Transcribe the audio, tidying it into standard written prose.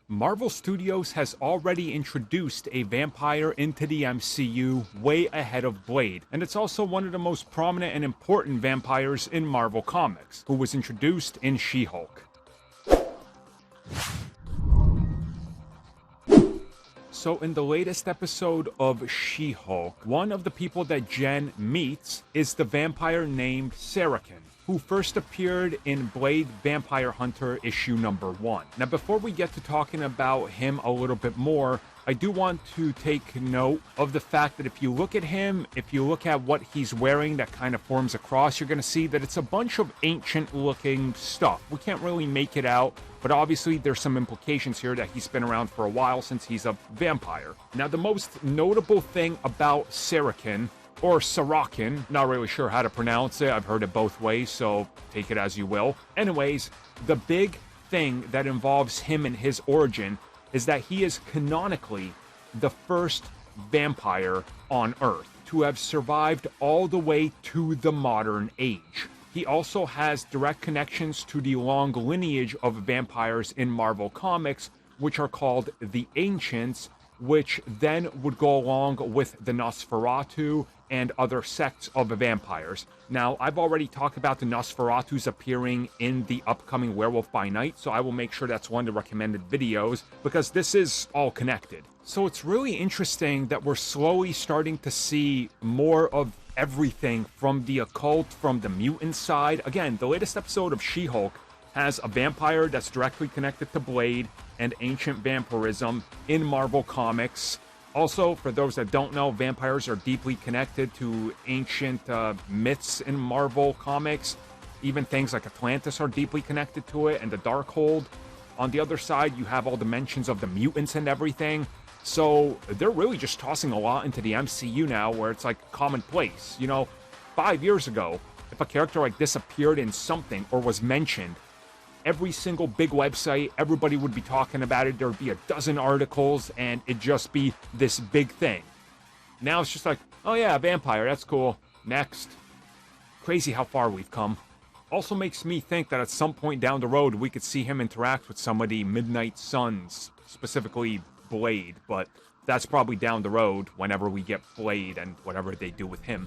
Marvel Studios has already introduced a vampire into the MCU way ahead of Blade, and it's also one of the most prominent and important vampires in Marvel Comics, who was introduced in She-Hulk. So in the latest episode of She-Hulk, one of the people that Jen meets is the vampire named Saracen, who first appeared in Blade Vampire Hunter issue number 1. Now, before we get to talking about him a little bit more, I do want to take note of the fact that if you look at him, if you look at what he's wearing that kind of forms a cross, you're going to see that it's a bunch of ancient-looking stuff. We can't really make it out, but obviously there's some implications here that he's been around for a while since he's a vampire. Now, the most notable thing about Saracen, or Saracen, not really sure how to pronounce it, I've heard it both ways, so take it as you will. Anyways, the big thing that involves him and his origin is that he is canonically the first vampire on Earth to have survived all the way to the modern age. He also has direct connections to the long lineage of vampires in Marvel Comics, which are called the Ancients, which then would go along with the Nosferatu and other sects of vampires. Now, I've already talked about the Nosferatus appearing in the upcoming Werewolf by Night, so I will make sure that's one of the recommended videos, because this is all connected. So it's really interesting that we're slowly starting to see more of everything from the occult, from the mutant side. Again, the latest episode of She-Hulk has a vampire that's directly connected to Blade and ancient vampirism in Marvel Comics. Also, for those that don't know, vampires are deeply connected to ancient myths in Marvel Comics. Even things like Atlantis are deeply connected to it, and the Darkhold. On the other side, you have all the mentions of the mutants and everything. So they're really just tossing a lot into the MCU now, where it's like commonplace. You know, 5 years ago, if a character like this appeared in something or was mentioned, every single big website, everybody would be talking about it. There would be a dozen articles, and it'd just be this big thing. Now it's just like, oh yeah, a vampire, that's cool. Next. Crazy how far we've come. Also makes me think that at some point down the road, we could see him interact with some of the Midnight Suns, specifically Blade, but that's probably down the road whenever we get Blade and whatever they do with him.